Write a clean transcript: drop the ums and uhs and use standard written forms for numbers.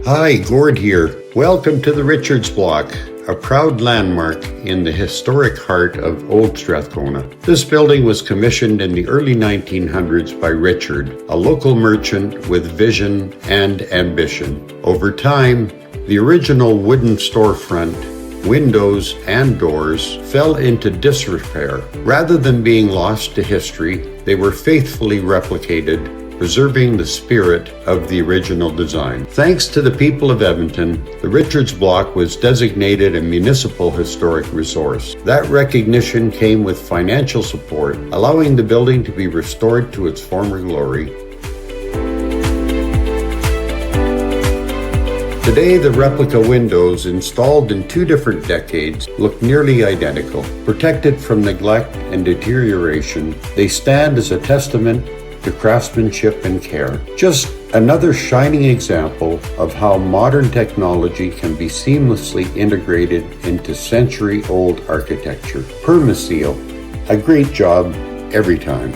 Hi, Gord here. Welcome to the Richards Block, a proud landmark in the historic heart of Old Strathcona. This building was commissioned in the early 1900s by Richard, a local merchant with vision and ambition. Over time, the original wooden storefront, windows, and doors fell into disrepair. Rather than being lost to history, they were faithfully replicated, preserving the spirit of the original design. Thanks to the people of Edmonton, the Richards Block was designated a municipal historic resource. That recognition came with financial support, allowing the building to be restored to its former glory. Today, the replica windows, installed in two different decades, look nearly identical. Protected from neglect and deterioration, they stand as a testament to craftsmanship and care. Just another shining example of how modern technology can be seamlessly integrated into century-old architecture. Permaseal, a great job every time.